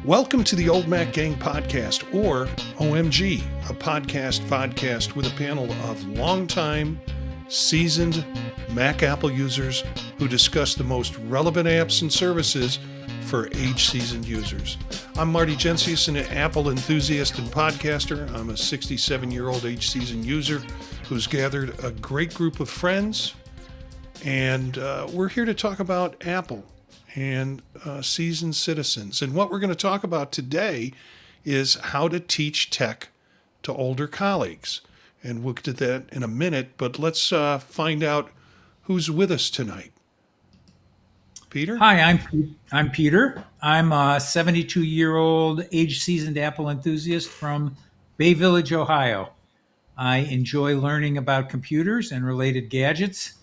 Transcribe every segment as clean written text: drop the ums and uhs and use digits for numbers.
Welcome to the Old Mac Gang Podcast, or OMG, a podcast with a panel of longtime, seasoned Mac Apple users who discuss the most relevant apps and services for age-seasoned users. I'm Marty Gensius, an Apple enthusiast and podcaster. I'm a 67-year-old age-seasoned user who's gathered a great group of friends, and we're here to talk about Apple and seasoned citizens. And what we're going to talk about today is how to teach tech to older colleagues. And we'll get to that in a minute, but let's find out who's with us tonight. Peter? Hi, I'm Peter. I'm a 72-year-old age-seasoned Apple enthusiast from Bay Village, Ohio. I enjoy learning about computers and related gadgets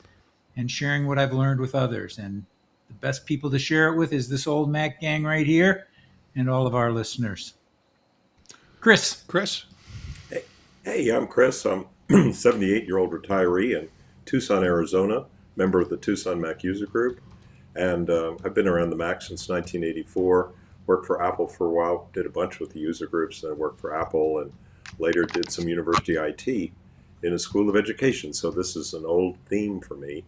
and sharing what I've learned with others. And the best people to share it with is this old Mac gang right here and all of our listeners. Chris. Hey, I'm Chris. I'm a 78-year-old retiree in Tucson, Arizona, member of the Tucson Mac User Group. And I've been around the Mac since 1984, worked for Apple for a while, did a bunch with the user groups, and I worked for Apple and later did some university IT in a school of education. So this is an old theme for me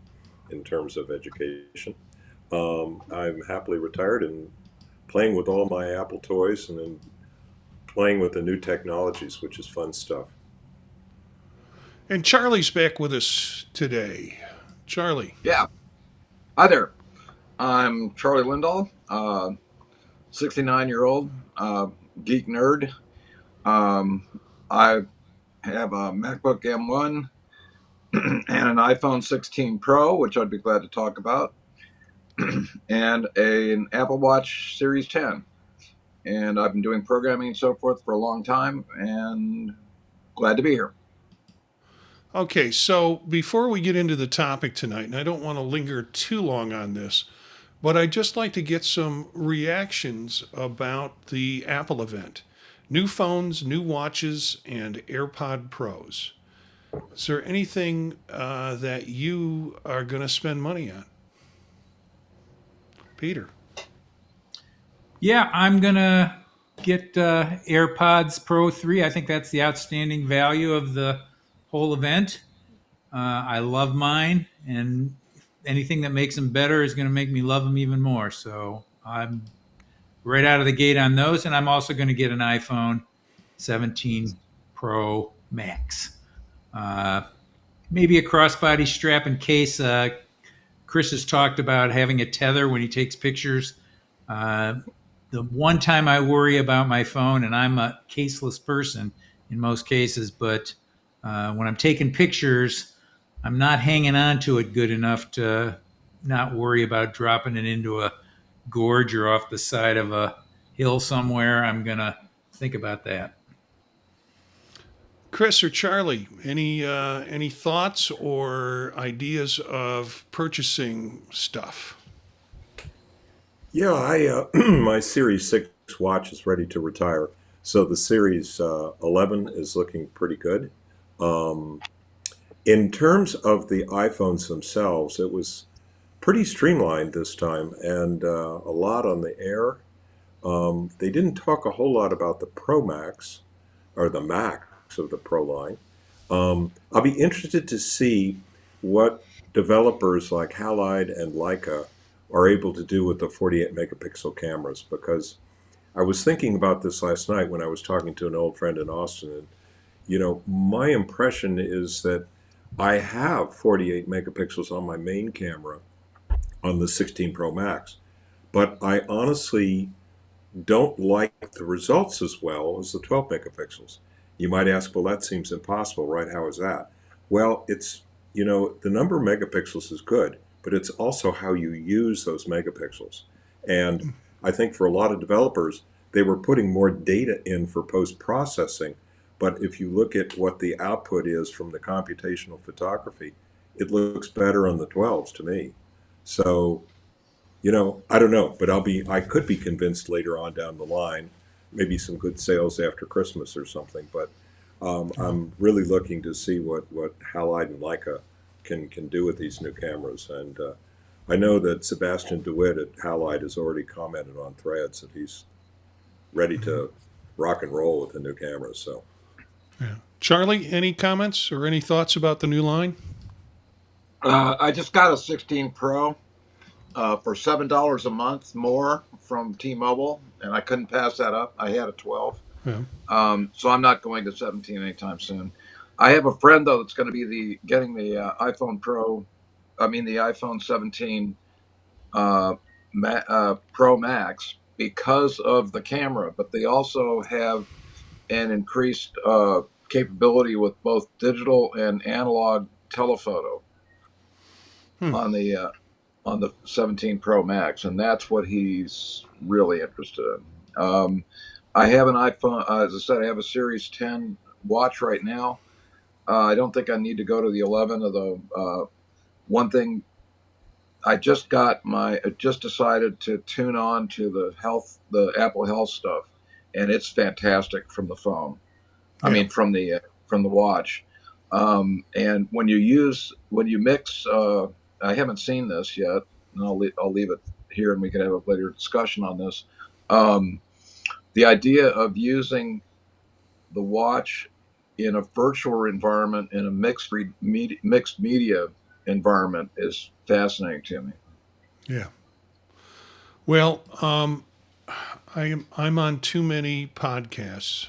in terms of education. I'm happily retired and playing with all my Apple toys and then playing with the new technologies, which is fun stuff. And Charlie's back with us today. Charlie. Yeah. Hi there. I'm Charlie Lindahl, 69-year-old geek nerd. I have a MacBook M1 and an iPhone 16 Pro, which I'd be glad to talk about, and an Apple Watch Series 10. And I've been doing programming and so forth for a long time, and glad to be here. Okay, so before we get into the topic tonight, and I don't want to linger too long on this, but I'd just like to get some reactions about the Apple event. New phones, new watches, and AirPod Pros. Is there anything that you are going to spend money on? Peter. Yeah, I'm going to get AirPods Pro 3. I think that's the outstanding value of the whole event. I love mine, and anything that makes them better is going to make me love them even more. So I'm right out of the gate on those, and I'm also going to get an iPhone 17 Pro Max. Maybe a crossbody strap in case Chris has talked about having a tether when he takes pictures. The one time I worry about my phone, and I'm a caseless person in most cases, but when I'm taking pictures, I'm not hanging on to it good enough to not worry about dropping it into a gorge or off the side of a hill somewhere. I'm going to think about that. Chris or Charlie, any thoughts or ideas of purchasing stuff? Yeah, I my Series 6 watch is ready to retire. So the Series 11 is looking pretty good. In terms of the iPhones themselves, it was pretty streamlined this time and a lot on the Air. They didn't talk a whole lot about the Pro Max or the Max of the Pro line. I'll be interested to see what developers like Halide and Leica are able to do with the 48 megapixel cameras, because I was thinking about this last night when I was talking to an old friend in Austin, and my impression is that I have 48 megapixels on my main camera on the 16 Pro Max, but I honestly don't like the results as well as the 12 megapixels. You might ask, well, that seems impossible, right? How is that? Well, it's, the number of megapixels is good, but it's also how you use those megapixels. And I think for a lot of developers, they were putting more data in for post-processing. But if you look at what the output is from the computational photography, it looks better on the 12s to me. So, I don't know, but I could be convinced later on down the line, maybe some good sales after Christmas or something. But I'm really looking to see what Halide and Leica can do with these new cameras. And I know that Sebastian DeWitt at Halide has already commented on Threads that he's ready to rock and roll with the new cameras. So Yeah. Charlie, any comments or any thoughts about the new line? I just got a 16 Pro for $7 a month more from T-Mobile, and I couldn't pass that up. I had a 12, Yeah. so I'm not going to 17 anytime soon. I have a friend though that's going to be getting the iPhone Pro. I mean the iPhone 17 Pro Max because of the camera, but they also have an increased capability with both digital and analog telephoto Hmm. on the 17 Pro Max, and that's what he's really interested in. I have an iPhone, as I said, I have a Series 10 watch right now. I don't think I need to go to the 11. Although one thing, I just decided to tune on to the Apple Health stuff, and it's fantastic from the phone. I Yeah. mean, from the watch. And when you mix, I haven't seen this yet, and I'll leave it here, and we can have a later discussion on this. Um, the idea of using the watch in a virtual environment in a mixed media environment is fascinating to me. Yeah. Well, I'm on too many podcasts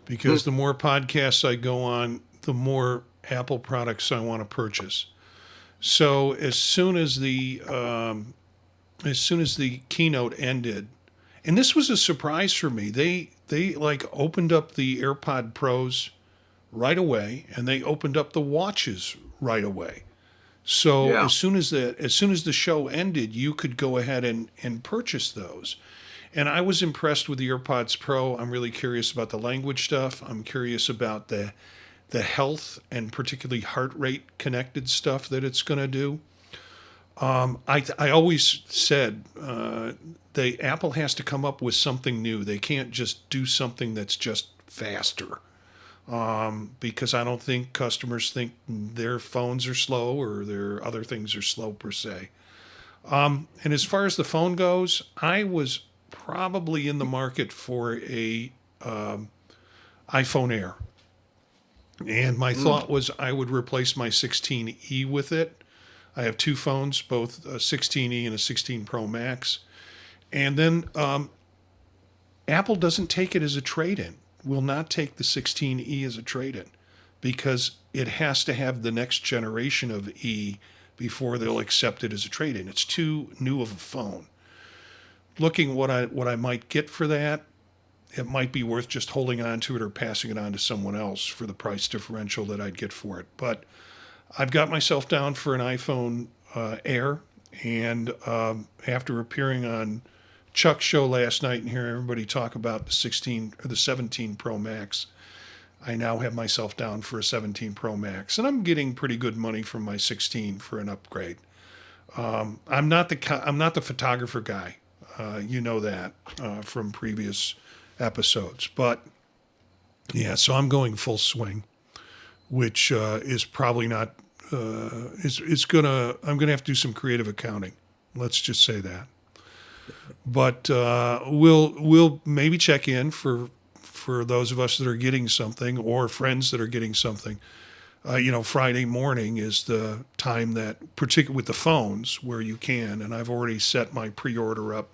because the more podcasts I go on, the more Apple products I want to purchase. So as soon as the keynote ended, and this was a surprise for me, they like opened up the AirPod Pros right away, and they opened up the watches right away. So Yeah. as soon as the show ended, you could go ahead and purchase those. And I was impressed with the AirPods Pro. I'm really curious about the language stuff. I'm curious about the health and particularly heart rate connected stuff that it's going to do. I always said Apple has to come up with something new. They can't just do something that's just faster. Because I don't think customers think their phones are slow or their other things are slow per se. And as far as the phone goes, I was probably in the market for a iPhone Air. And my thought was I would replace my 16E with it. I have two phones, both a 16E and a 16 Pro Max. And then Apple doesn't take it as a trade-in, will not take the 16E as a trade-in because it has to have the next generation of E before they'll accept it as a trade-in. It's too new of a phone. Looking what I might get for that, it might be worth just holding on to it or passing it on to someone else for the price differential that I'd get for it. But I've got myself down for an iPhone Air, and after appearing on Chuck's show last night and hearing everybody talk about the 16 or the 17 Pro Max, I now have myself down for a 17 Pro Max, and I'm getting pretty good money from my 16 for an upgrade. I'm not the photographer guy, you know that from previous episodes, but yeah, so I'm going full swing, which is probably not. I'm gonna have to do some creative accounting. Let's just say that. But we'll maybe check in for those of us that are getting something or friends that are getting something. Friday morning is the time that, particularly with the phones, where you can. And I've already set my pre-order up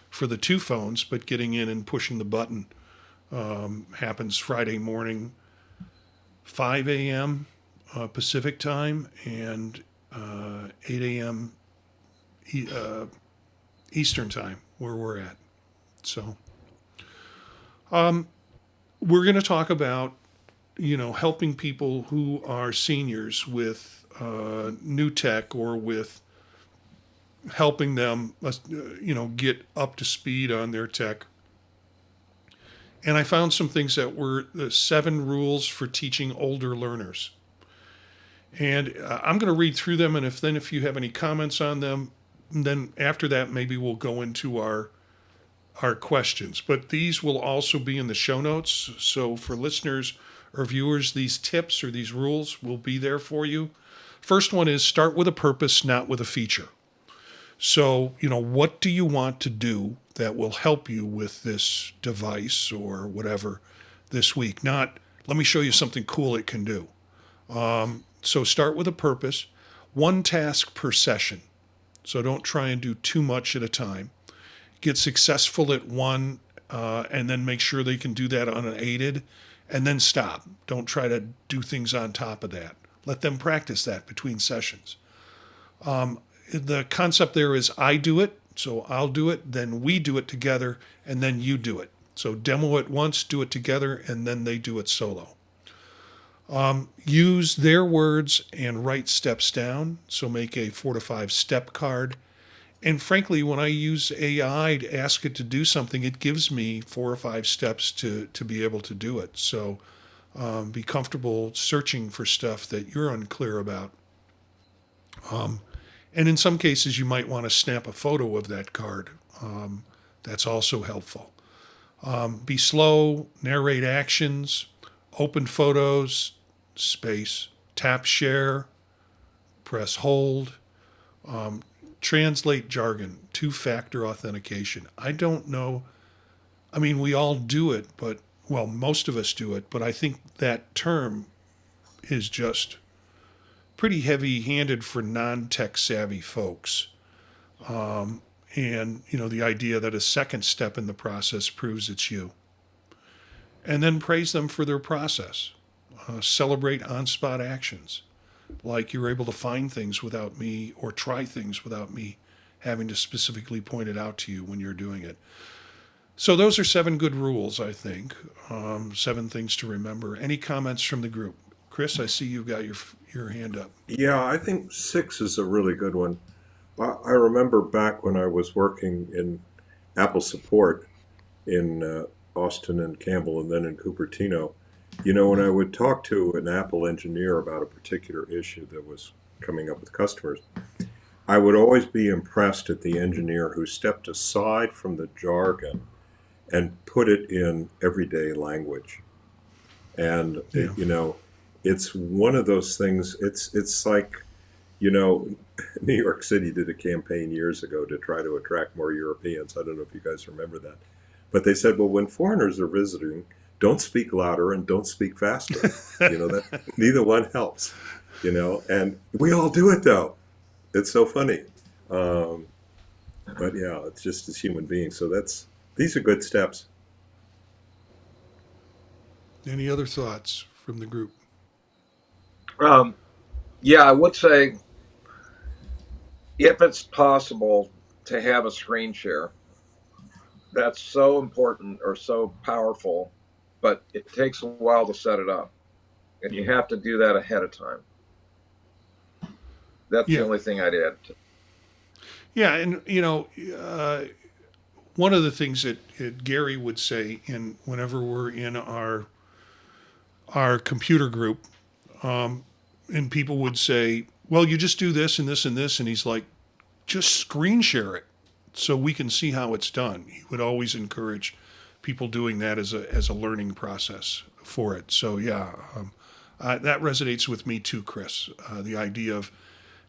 for the two phones, but getting in and pushing the button happens Friday morning, 5 a.m. Pacific time and 8 a.m. Eastern time, where we're at. So we're going to talk about, helping people who are seniors with new tech or with helping them, get up to speed on their tech. And I found some things that were the 7 rules for teaching older learners. And I'm going to read through them, and if you have any comments on them, then after that maybe we'll go into our questions. But these will also be in the show notes. So for listeners or viewers, these tips or these rules will be there for you. First one is start with a purpose, not with a feature. So, what do you want to do that will help you with this device or whatever this week. Not, let me show you something cool it can do. So start with a purpose, one task per session. So don't try and do too much at a time. Get successful at one, and then make sure they can do that unaided, and then stop. Don't try to do things on top of that. Let them practice that between sessions. The concept there is I do it, so I'll do it, then we do it together, and then you do it. So demo it once, do it together, and then they do it solo. Use their words and write steps down. So make a 4 to 5 step card. And frankly, when I use AI to ask it to do something, it gives me 4 or 5 steps to be able to do it. So be comfortable searching for stuff that you're unclear about. And in some cases, you might want to snap a photo of that card. That's also helpful. Be slow, narrate actions, open photos, space, tap share, press hold, translate jargon, 2-factor authentication. I don't know. I mean, we all do it, but, well, most of us do it, but I think that term is just pretty heavy-handed for non-tech savvy folks. And, the idea that a second step in the process proves it's you. And then praise them for their process. Celebrate on-spot actions, like you're able to find things without me or try things without me having to specifically point it out to you when you're doing it. So those are 7 good rules, I think. 7 things to remember. Any comments from the group? Chris, I see you've got your hand up. Yeah, I think 6 is a really good one. I remember back when I was working in Apple support in Austin and Campbell and then in Cupertino, when I would talk to an Apple engineer about a particular issue that was coming up with customers, I would always be impressed at the engineer who stepped aside from the jargon and put it in everyday language. And, it's one of those things, it's like, New York City did a campaign years ago to try to attract more Europeans. I don't know if you guys remember that. But they said, well, when foreigners are visiting, don't speak louder and don't speak faster. That neither one helps, and we all do it though. It's so funny. But yeah, it's just as human beings. So these are good steps. Any other thoughts from the group? Yeah, I would say if it's possible to have a screen share, that's so important or so powerful, but it takes a while to set it up, and you have to do that ahead of time. That's the only thing I'd add. Yeah, and one of the things that Gary would say whenever we're in our computer group, and people would say, well, you just do this and this and this, and he's like, just screen share it so we can see how it's done. He would always encourage people doing that as a learning process for it. So yeah, that resonates with me too, Chris. The idea of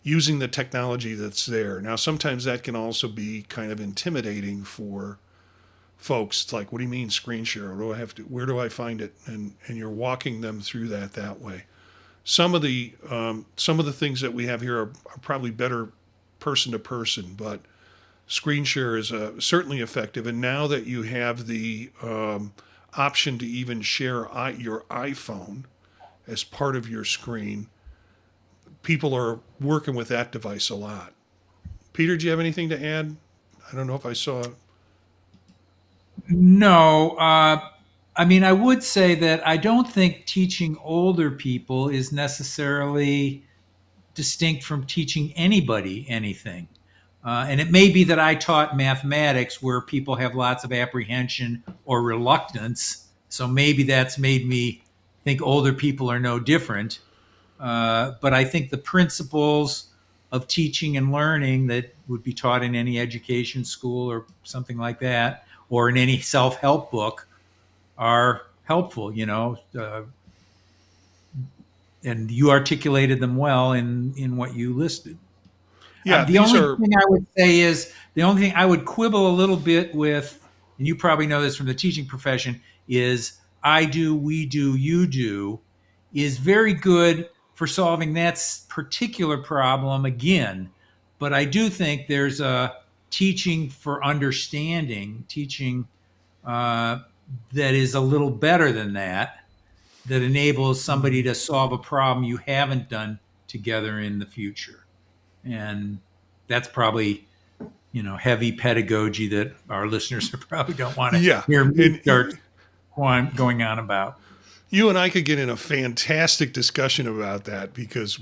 using the technology that's there. Now, sometimes that can also be kind of intimidating for folks. It's like, what do you mean screen share? Where do I find it? And you're walking them through that way. Some of the things that we have here are probably better person to person, but screen share is certainly effective. And now that you have the option to even share your iPhone as part of your screen, people are working with that device a lot. Peter, do you have anything to add? I don't know if I saw. No. I would say that I don't think teaching older people is necessarily distinct from teaching anybody anything. And it may be that I taught mathematics where people have lots of apprehension or reluctance. So maybe that's made me think older people are no different. But I think the principles of teaching and learning that would be taught in any education school or something like that, or in any self-help book, are helpful, and you articulated them well in what you listed. Yeah, The only thing I would say is The only thing I would quibble a little bit with, and you probably know this from the teaching profession, is I do, we do, you do, is very good for solving that particular problem again. But I do think there's a teaching for understanding, teaching uh, that is a little better than that, that enables somebody to solve a problem you haven't done together in the future. And that's probably, heavy pedagogy that our listeners probably don't want to Yeah. hear me And start going on about. you and I could get in a fantastic discussion about that, because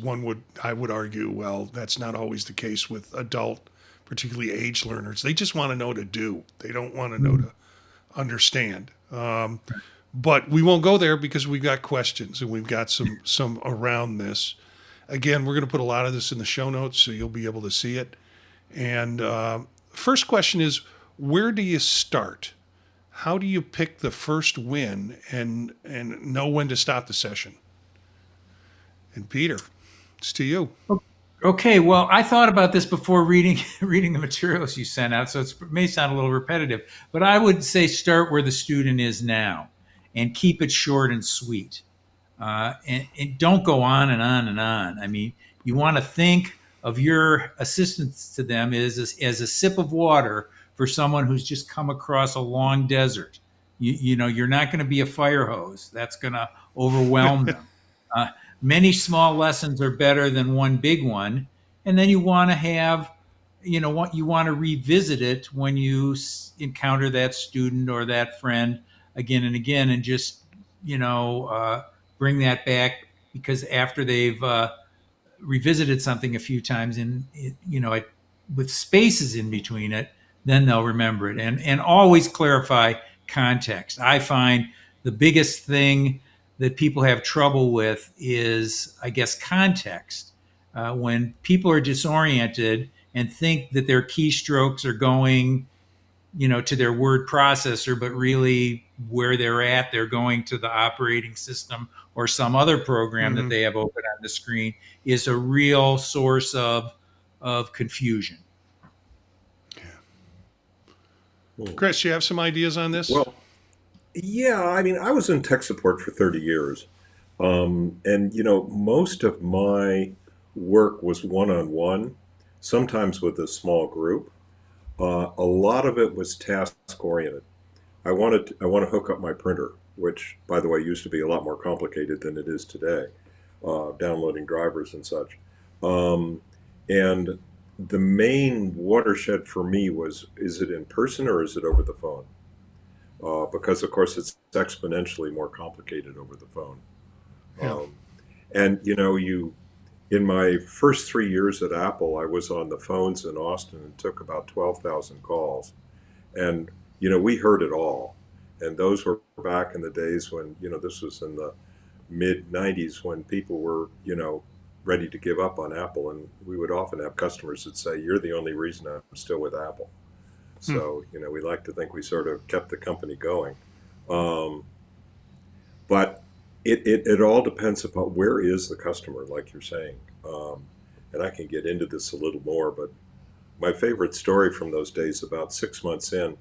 I would argue, well, that's not always the case with adult, particularly age learners. They just want to know to do. They don't want to know to understand. But we won't go there because we've got questions and we've got some around this. Again, we're going to put a lot of this in the show notes so you'll be able to see it. And first question is, where do you start? How do you pick the first win and know when to stop the session? And Peter, it's to you. Okay, well, I thought about this before reading the materials you sent out, so it may sound a little repetitive, but I would say start where the student is now and keep it short and sweet. And don't go on and on and on. I mean, you want to think of your assistance to them as a sip of water for someone who's just come across a long desert. You're not going to be a fire hose. That's going to overwhelm them. Many small lessons are better than one big one. And then you want to have, what you want to revisit it when you encounter that student or that friend again and again, and just, bring that back, because after they've revisited something a few times and, with spaces in between it, then they'll remember it. And always clarify context. I find the biggest thing that people have trouble with is, I guess, context. When people are disoriented and think that their keystrokes are going, to their word processor, but really where they're going to the operating system or some other program that they have open on the screen, is a real source of confusion. Chris, you have some ideas on this? Well, yeah, I mean, I was in tech support for 30 years. And, most of my work was one-on-one, sometimes with a small group. A lot of it was task-oriented. I want to hook up my printer, which, by the way, used to be a lot more complicated than it is today, downloading drivers and such. And the main watershed for me was, is it in person or is it over the phone? Because, of course, it's exponentially more complicated over the phone. Yeah. And, in my first 3 years at Apple, I was on the phones in Austin and took about 12,000 calls. And, we heard it all. And those were back in the days when, this was in the mid-90s, when people were, ready to give up on Apple. And we would often have customers that say, "You're the only reason I'm still with Apple." So, we like to think we sort of kept the company going. But it all depends upon where is the customer, like you're saying. And I can get into this a little more, but my favorite story from those days, about 6 months in,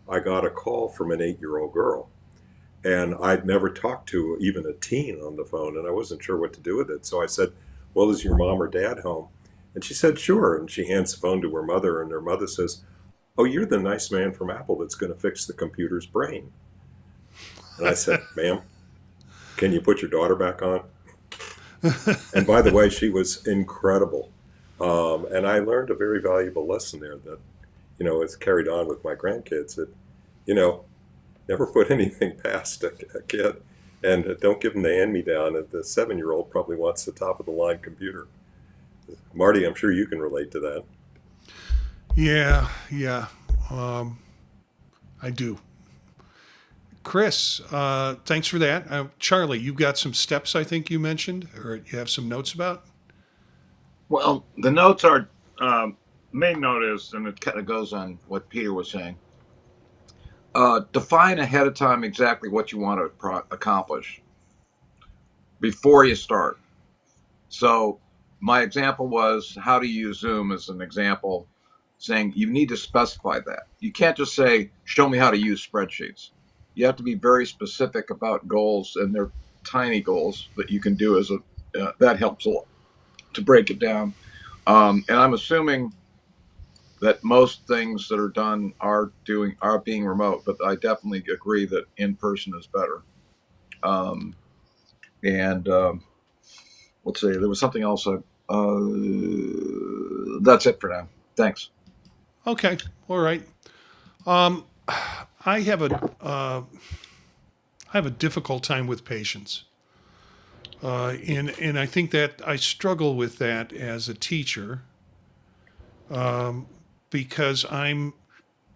I got a call from an 8-year-old girl. And I'd never talked to even a teen on the phone, and I wasn't sure what to do with it. So I said, "Well, is your mom or dad home?" And she said, "Sure." And she hands the phone to her mother, and her mother says, "Oh, you're the nice man from Apple that's going to fix the computer's brain." And I said, "Ma'am, can you put your daughter back on?" And by the way, she was incredible. And I learned a very valuable lesson there that, it's carried on with my grandkids, that, never put anything past a kid, and don't give them the hand-me-down. The 7-year-old probably wants the top-of-the-line computer. Marty, I'm sure you can relate to that. Yeah. I do. Chris, thanks for that. Charlie, you've got some steps I think you mentioned, or you have some notes about? Well, the notes are, main note is, and it kind of goes on what Peter was saying, define ahead of time exactly what you want to accomplish before you start. So my example was how to use Zoom as an example. saying you need to specify that. You can't just say, show me how to use spreadsheets. You have to be very specific about goals, and they're tiny goals that you can do that helps a lot to break it down. And I'm assuming that most things that are done are being remote, but I definitely agree that in person is better. And let's see, there was something else. That's it for now. Thanks. Okay, all right. Um, I have a difficult time with patience, and I think that I struggle with that as a teacher, because I'm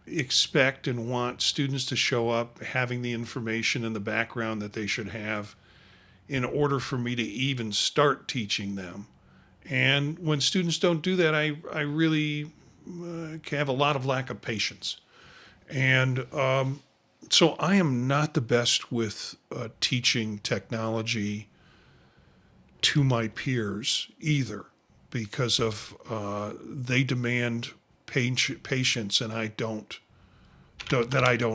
expect and want students to show up having the information and the background that they should have in order for me to even start teaching them. And when students don't do that, I really have a lot of lack of patience. And so I am not the best with teaching technology to my peers either, because of they demand patience, and I don't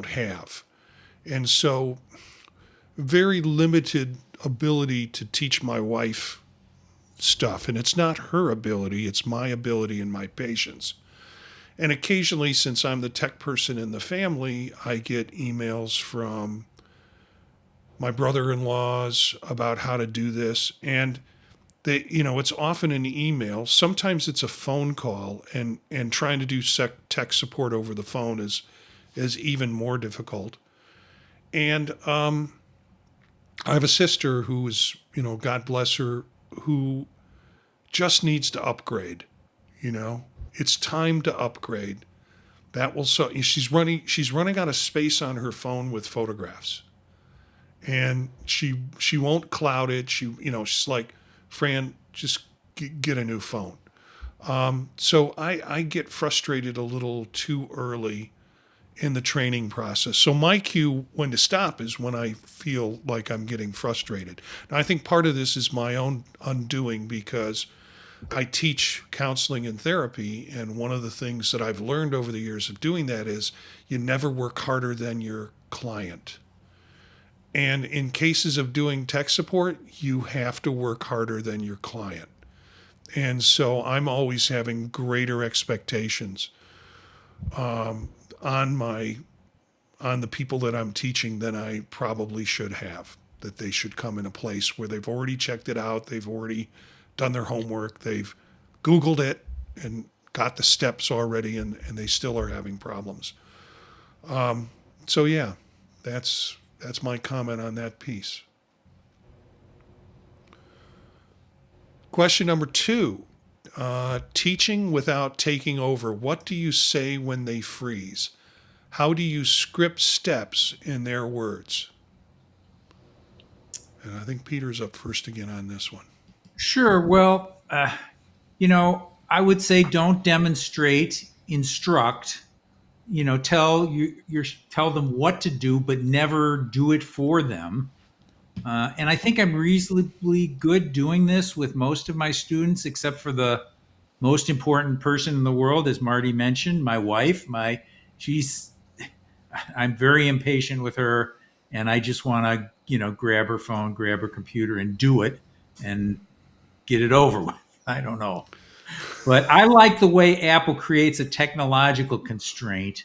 have. And so very limited ability to teach my wife stuff. And it's not her ability, it's my ability and my patience. And occasionally, since I'm the tech person in the family, I get emails from my brother-in-laws about how to do this. And it's often an email. Sometimes it's a phone call, and trying to do tech support over the phone is even more difficult. And I have a sister who is, God bless her, who just needs to upgrade. It's time to upgrade. That will she's running out of space on her phone with photographs, and she won't cloud it. She's like, Fran, just get a new phone. So I get frustrated a little too early in the training process. So my cue when to stop is when I feel like I'm getting frustrated. Now, I think part of this is my own undoing, because I teach counseling and therapy, and one of the things that I've learned over the years of doing that is you never work harder than your client. And in cases of doing tech support, you have to work harder than your client. And so I'm always having greater expectations on the people that I'm teaching than I probably should have. That they should come in a place where they've already checked it out, they've already done their homework, they've Googled it and got the steps already, and they still are having problems. So yeah, that's my comment on that piece. Question number 2. Teaching without taking over. What do you say when they freeze? How do you script steps in their words? And I think Peter's up first again on this one. Sure. Well, I would say don't demonstrate, instruct. Tell them what to do, but never do it for them. And I think I'm reasonably good doing this with most of my students, except for the most important person in the world, as Marty mentioned, my wife. I'm very impatient with her, and I just want to, grab her phone, grab her computer, and do it, and get it over with. I don't know. But I like the way Apple creates a technological constraint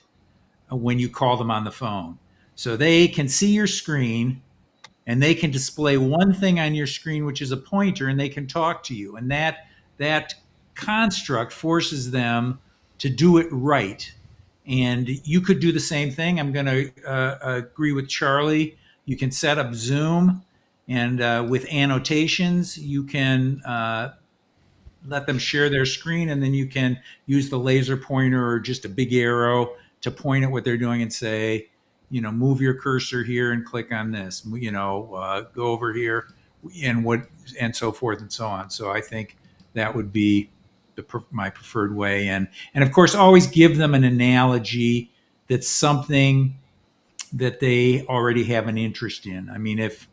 when you call them on the phone. So they can see your screen, and they can display one thing on your screen, which is a pointer, and they can talk to you. And that construct forces them to do it right. And you could do the same thing. I'm going to agree with Charlie. You can set up Zoom, and with annotations, you can let them share their screen, and then you can use the laser pointer or just a big arrow to point at what they're doing and say, move your cursor here and click on this, go over here and so forth and so on. So I think that would be my preferred way. And of course, always give them an analogy that's something that they already have an interest in. I mean, if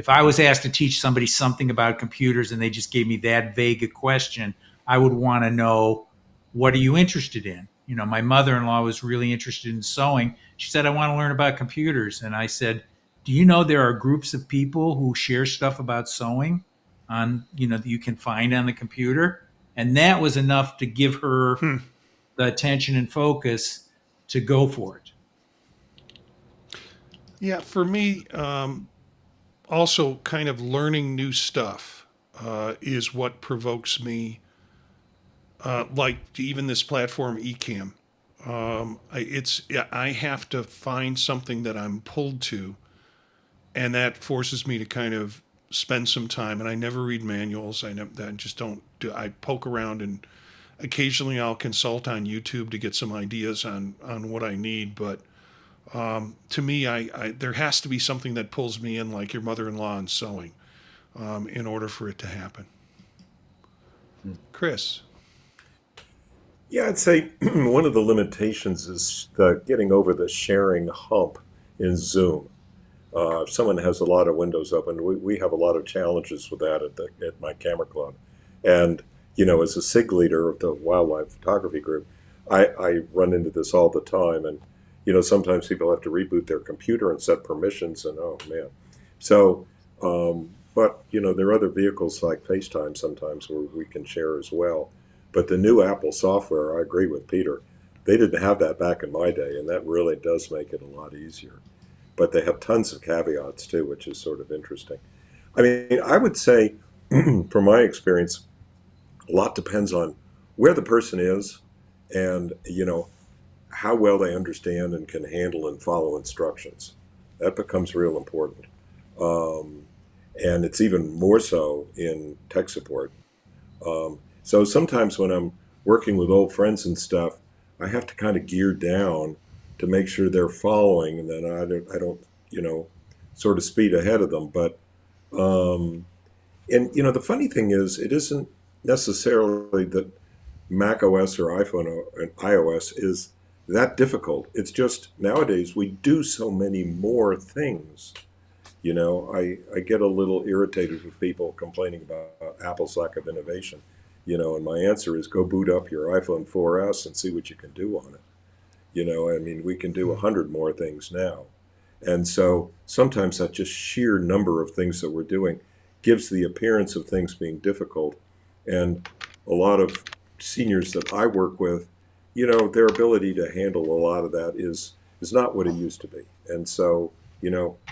I was asked to teach somebody something about computers and they just gave me that vague a question, I would want to know, what are you interested in? my mother-in-law was really interested in sewing. She said, I want to learn about computers. And I said, do you know there are groups of people who share stuff about sewing that you can find on the computer? And that was enough to give her the attention and focus to go for it. Yeah, for me, also kind of learning new stuff is what provokes me. Like even this platform Ecamm, I have to find something that I'm pulled to, and that forces me to kind of spend some time. And I never read manuals. I just don't do. I poke around, and occasionally I'll consult on YouTube to get some ideas on what I need. But to me, there has to be something that pulls me in, like your mother-in-law and sewing, in order for it to happen. Chris. Yeah, I'd say one of the limitations is getting over the sharing hump in Zoom. If someone has a lot of windows open, we have a lot of challenges with that at my camera club. And, as a SIG leader of the wildlife photography group, I run into this all the time. And, sometimes people have to reboot their computer and set permissions, and oh man. So, but, there are other vehicles like FaceTime sometimes where we can share as well. But the new Apple software, I agree with Peter, they didn't have that back in my day, and that really does make it a lot easier. But they have tons of caveats too, which is sort of interesting. I mean, I would say, from my experience, a lot depends on where the person is and, how well they understand and can handle and follow instructions. That becomes real important. And it's even more so in tech support. So sometimes when I'm working with old friends and stuff, I have to kind of gear down to make sure they're following, and then I don't sort of speed ahead of them. But and the funny thing is, it isn't necessarily that Mac OS or iPhone or iOS is that difficult. It's just nowadays we do so many more things. I get a little irritated with people complaining about Apple's lack of innovation. And my answer is go boot up your iPhone 4S and see what you can do on it. We can do 100 more things now. And so sometimes that just sheer number of things that we're doing gives the appearance of things being difficult. And a lot of seniors that I work with, their ability to handle a lot of that is not what it used to be. And so,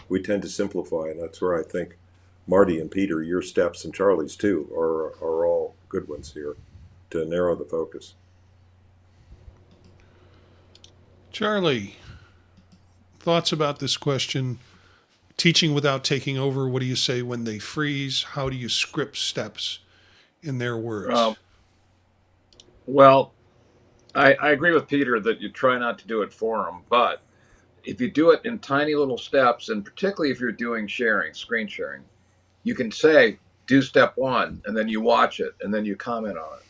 we tend to simplify, and that's where I think Marty and Peter, your steps, and Charlie's too, are all good ones here to narrow the focus. Charlie, thoughts about this question? Teaching without taking over, what do you say when they freeze? How do you script steps in their words? Well, I agree with Peter that you try not to do it for them, but if you do it in tiny little steps, and particularly if you're doing screen sharing, you can say, do step one, and then you watch it, and then you comment on it.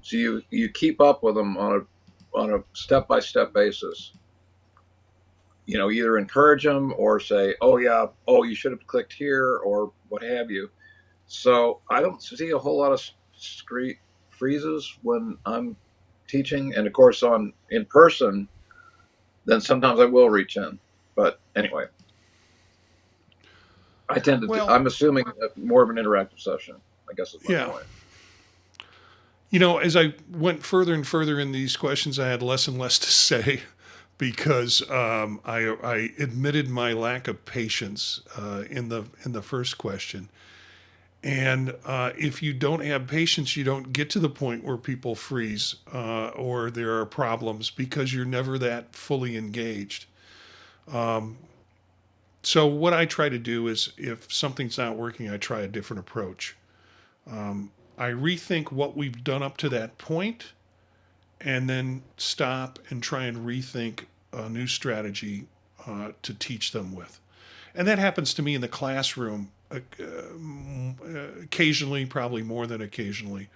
So you keep up with them on a step-by-step basis. Either encourage them or say, oh yeah, oh, you should have clicked here, or what have you. So I don't see a whole lot of freezes when I'm teaching, and of course in person, then sometimes I will reach in. But anyway, I tend to. I'm assuming more of an interactive session, I guess is my point. As I went further and further in these questions, I had less and less to say because I admitted my lack of patience in the first question. And if you don't have patience, you don't get to the point where people freeze or there are problems because you're never that fully engaged. So what I try to do is if something's not working, I try a different approach. I rethink what we've done up to that point and then stop and try and rethink a new strategy to teach them with. And that happens to me in the classroom occasionally, probably more than occasionally,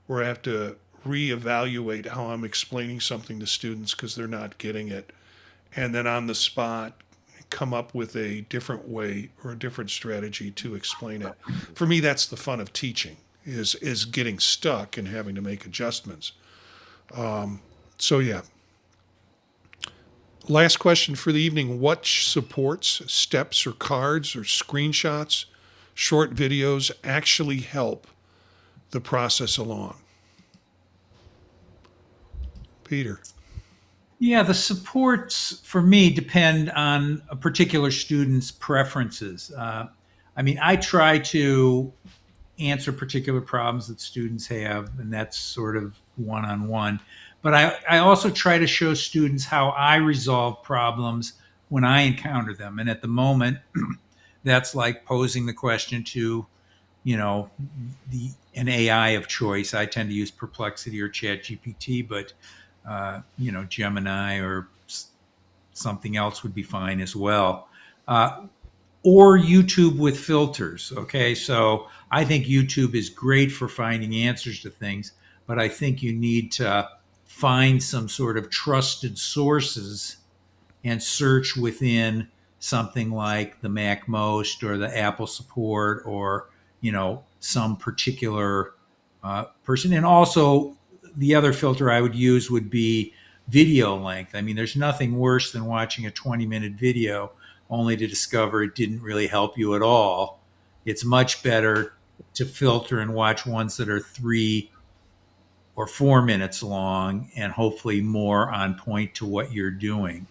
where I have to reevaluate how I'm explaining something to students because they're not getting it. And then on the spot, come up with a different way or a different strategy to explain it. For me, that's the fun of teaching, is getting stuck and having to make adjustments. So yeah, Last question for the evening. What supports, steps or cards or screenshots, short videos actually help the process along? Peter. Yeah, the supports for me depend on a particular student's preferences. I mean, I try to answer particular problems that students have, and that's sort of one on one. But I also try to show students how I resolve problems when I encounter them. And at the moment, that's like posing the question to, you know, an AI of choice. I tend to use Perplexity or ChatGPT, but Gemini or something else would be fine as well. Or YouTube with filters. Okay, so I think YouTube is great for finding answers to things, but I think you need to find some sort of trusted sources and search within something like the Mac Most or the Apple Support or some particular person. And also, the other filter I would use would be video length. I mean, there's nothing worse than watching a 20-minute video only to discover it didn't really help you at all. It's much better to filter and watch ones that are 3 or 4 minutes long and hopefully more on point to what you're doing.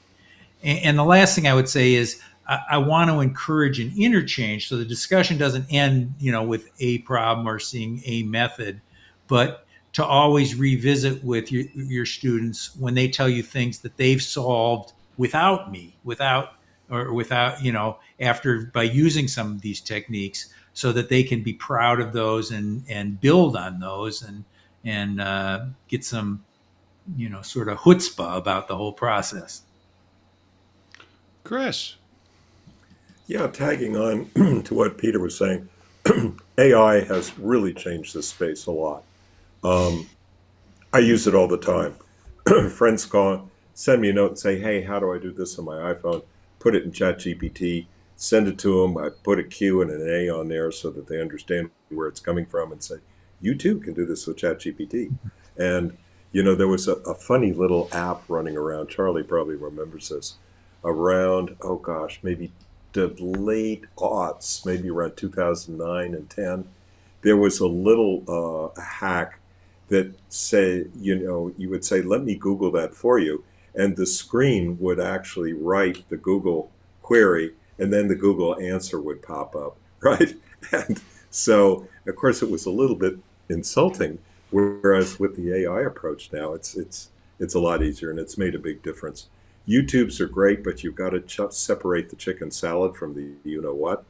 And the last thing I would say is I want to encourage an interchange so the discussion doesn't end, with a problem or seeing a method, but to always revisit with your students when they tell you things that they've solved without me, after by using some of these techniques, so that they can be proud of those and build on those and get some, sort of chutzpah about the whole process. Chris. Yeah, tagging on to what Peter was saying, AI has really changed this space a lot. I use it all the time. Friends send me a note and say, hey, how do I do this on my iPhone? Put it in ChatGPT, send it to them. I put a Q and an A on there so that they understand where it's coming from and say, you too can do this with ChatGPT. And, there was a funny little app running around. Charlie probably remembers this. Around, oh gosh, maybe the late aughts, maybe around 2009 and 10, there was a little hack that say, you would say, let me Google that for you. And the screen would actually write the Google query, and then the Google answer would pop up, right? And so, of course, it was a little bit insulting, whereas with the AI approach now, it's a lot easier, and it's made a big difference. YouTubes are great, but you've got to separate the chicken salad from the you-know-what.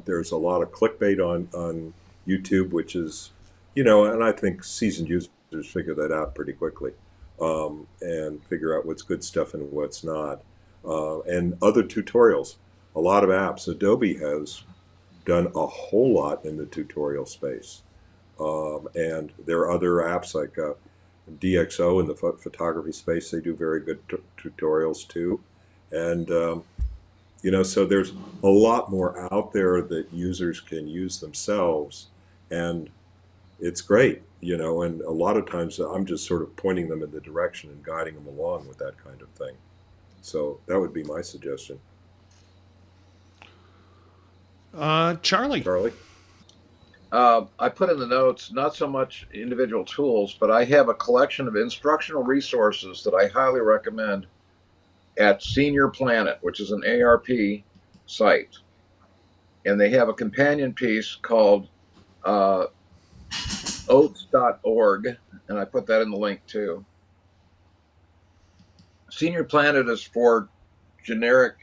There's a lot of clickbait on YouTube, which is, and I think seasoned users figure that out pretty quickly and figure out what's good stuff and what's not. And other tutorials, a lot of apps. Adobe has done a whole lot in the tutorial space. And there are other apps like DxO in the photography space. They do very good tutorials too. And, so there's a lot more out there that users can use themselves. And it's great, and a lot of times I'm just sort of pointing them in the direction and guiding them along with that kind of thing. So that would be my suggestion. Charlie. I put in the notes, not so much individual tools, but I have a collection of instructional resources that I highly recommend at Senior Planet, which is an ARP site. And they have a companion piece called oats.org, and I put that in the link too. Senior Planet is for generic,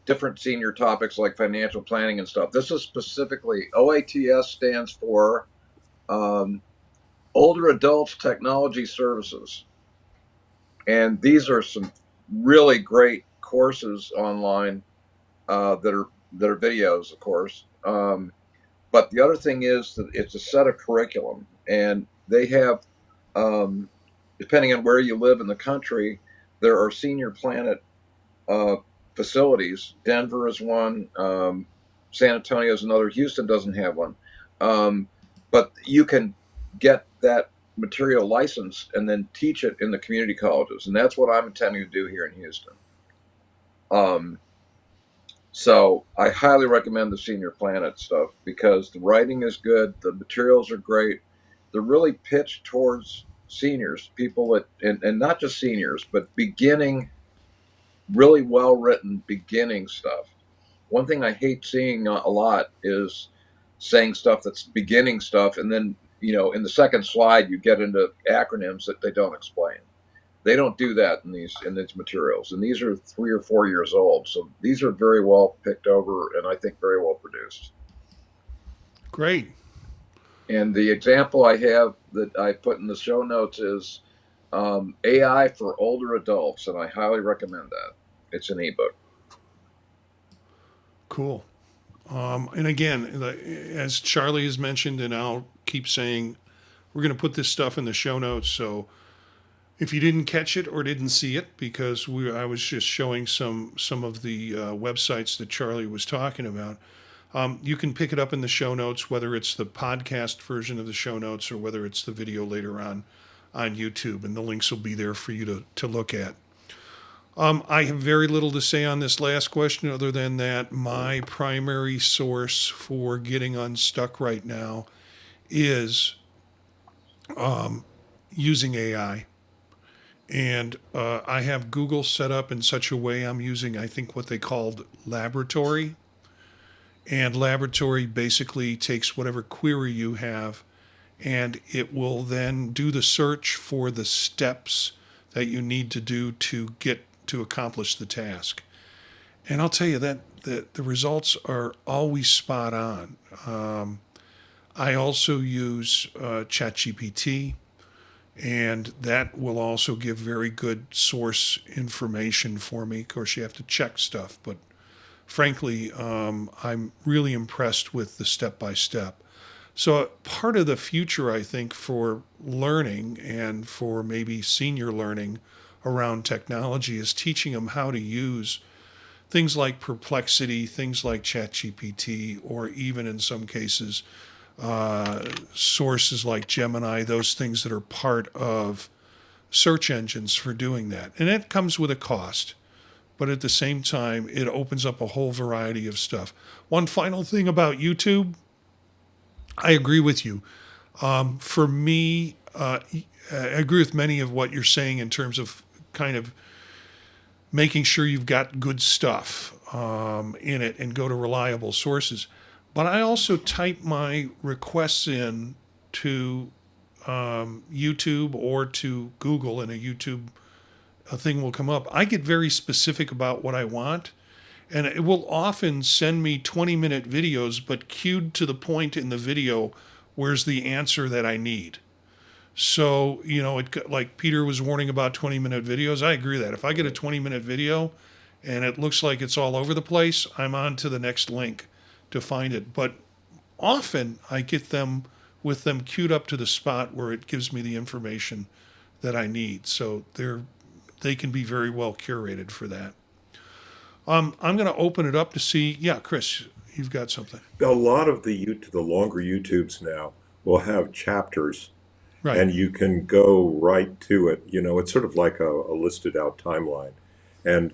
different senior topics like financial planning and stuff. This is specifically, OATS stands for Older Adults Technology Services. And these are some really great courses online that are videos, of course. But the other thing is that it's a set of curriculum, and they have, depending on where you live in the country, there are Senior Planet facilities. Denver is one, San Antonio is another, Houston doesn't have one. But you can get that material licensed and then teach it in the community colleges, and that's what I'm intending to do here in Houston. Um, so I highly recommend the Senior Planet stuff because the writing is good, the materials are great. They're really pitched towards seniors, people that, and not just seniors, but beginning, really well written beginning stuff. One thing I hate seeing a lot is saying stuff that's beginning stuff, and then in the second slide you get into acronyms that they don't explain. They don't do that in these materials, and these are 3 or 4 years old, so these are very well picked over, and I think very well produced. Great. And the example I have that I put in the show notes is AI for older adults, and I highly recommend that. It's an ebook. Cool. And again, as Charlie has mentioned, and I'll keep saying, we're going to put this stuff in the show notes. So if you didn't catch it or didn't see it, because I was just showing some of the websites that Charlie was talking about, you can pick it up in the show notes, whether it's the podcast version of the show notes or whether it's the video later on YouTube, and the links will be there for you to look at. I have very little to say on this last question other than that my primary source for getting unstuck right now is using AI. And I have Google set up in such a way I'm using, I think, what they called Laboratory. And Laboratory basically takes whatever query you have and it will then do the search for the steps that you need to do to get to accomplish the task. And I'll tell you that the results are always spot on. I also use ChatGPT, and that will also give very good source information for me. Of course, you have to check stuff, but frankly, I'm really impressed with the step-by-step. So part of the future, I think, for learning and for maybe senior learning around technology is teaching them how to use things like Perplexity, things like ChatGPT, or even in some cases, sources like Gemini, those things that are part of search engines for doing that. And it comes with a cost, but at the same time, it opens up a whole variety of stuff. One final thing about YouTube, I agree with you. For me, I agree with many of what you're saying in terms of kind of making sure you've got good stuff in it and go to reliable sources. But I also type my requests in to YouTube or to Google, and a thing will come up. I get very specific about what I want, and it will often send me 20-minute videos, but cued to the point in the video where's the answer that I need. So, like Peter was warning about 20-minute videos. I agree with that. If I get a 20-minute video and it looks like it's all over the place, I'm on to the next link to find it. But often I get them with them queued up to the spot where it gives me the information that I need. So they can be very well curated for that. I'm going to open it up to see. Yeah, Chris, you've got something. A lot of the longer YouTubes now will have chapters, Right. and you can go right to it. It's sort of like a listed out timeline. And,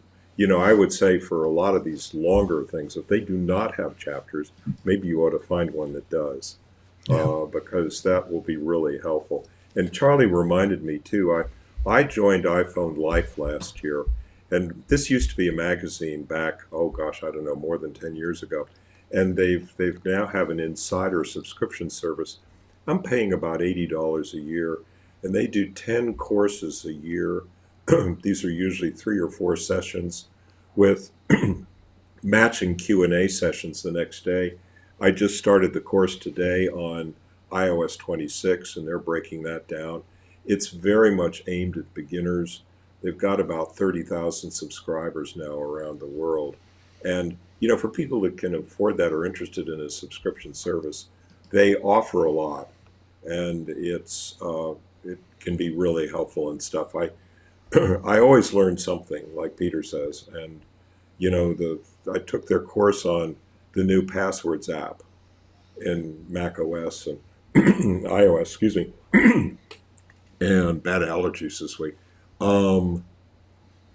I would say for a lot of these longer things, if they do not have chapters, maybe you ought to find one that does, because that will be really helpful. And Charlie reminded me too, I joined iPhone Life last year. And this used to be a magazine back, oh gosh, I don't know, more than 10 years ago. And they've now have an insider subscription service. I'm paying about $80 a year, and they do 10 courses a year. These are usually 3 or 4 sessions with matching Q&A sessions the next day. I just started the course today on iOS 26, and they're breaking that down. It's very much aimed at beginners. They've got about 30,000 subscribers now around the world. And, for people that can afford that or interested in a subscription service, they offer a lot. And it can be really helpful and stuff. I always learn something, like Peter says. And, I took their course on the new Passwords app in Mac OS and iOS, excuse me, and bad allergies this week. And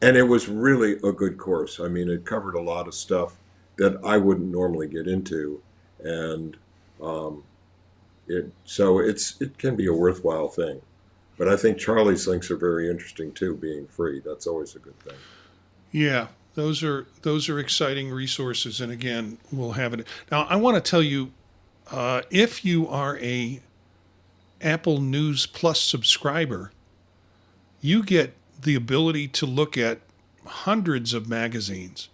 And it was really a good course. I mean, it covered a lot of stuff that I wouldn't normally get into, and it can be a worthwhile thing. But I think Charlie's links are very interesting too, being free. That's always a good thing. Yeah, those are exciting resources, and again, we'll have it. Now, I want to tell you, if you are a Apple News Plus subscriber, you get the ability to look at hundreds of magazines.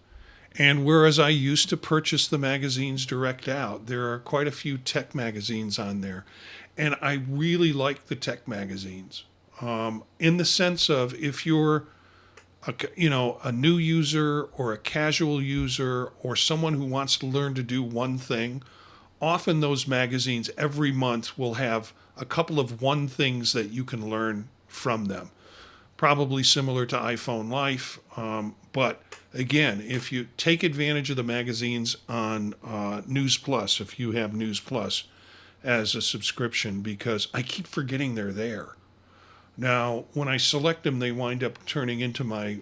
And whereas I used to purchase the magazines direct out, there are quite a few tech magazines on there. And I really like the tech magazines, in the sense of if you're a new user or a casual user or someone who wants to learn to do one thing, often those magazines every month will have a couple of one things that you can learn from them. Probably similar to iPhone Life, but again, if you take advantage of the magazines on News Plus, if you have News Plus as a subscription, because I keep forgetting they're there. Now, when I select them, they wind up turning into my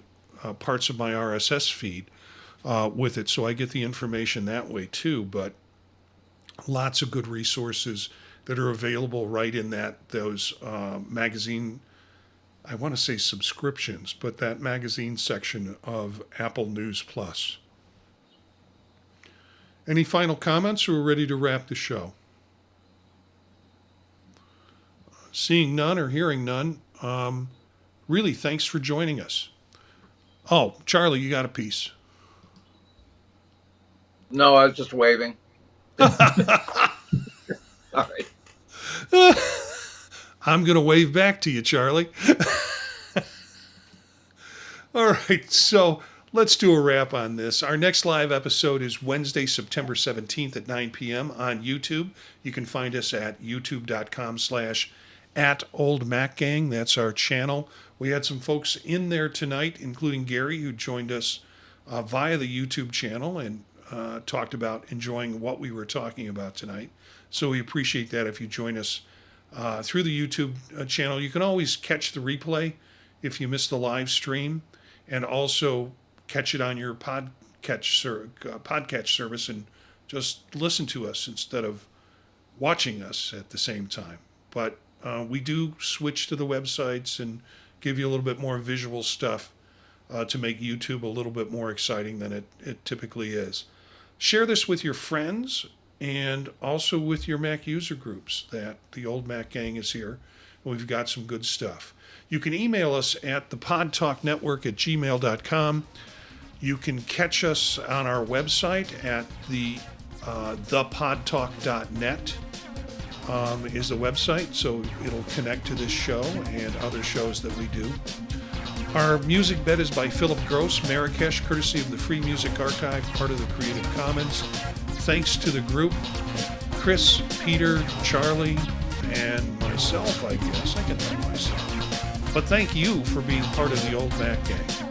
parts of my RSS feed with it, so I get the information that way too. But lots of good resources that are available right in those magazine, I want to say subscriptions, but that magazine section of Apple News Plus. Any final comments, or we're ready to wrap the show? Seeing none or hearing none, really, thanks for joining us. Oh, Charlie, you got a piece. No, I was just waving. All right. I'm going to wave back to you, Charlie. All right, so let's do a wrap on this. Our next live episode is Wednesday, September 17th at 9 p.m. on YouTube. You can find us at youtube.com/@oldmacgang. That's our channel. We had some folks in there tonight, including Gary, who joined us via the YouTube channel and talked about enjoying what we were talking about tonight. So we appreciate that if you join us through the YouTube channel. You can always catch the replay if you miss the live stream, and also catch it on your podcatch service and just listen to us instead of watching us at the same time. But we do switch to the websites and give you a little bit more visual stuff to make YouTube a little bit more exciting than it typically is. Share this with your friends and also with your Mac user groups that the Old Mac Gang is here. We've got some good stuff. You can email us at thepodtalknetwork@gmail.com. You can catch us on our website at thepodtalk.net is the website, so it'll connect to this show and other shows that we do. Our music bed is by Philip Gross, Marrakesh, courtesy of the Free Music Archive, part of the Creative Commons. Thanks to the group, Chris, Peter, Charlie, and myself, I guess. I can thank myself. But thank you for being part of the Old Mac Gang.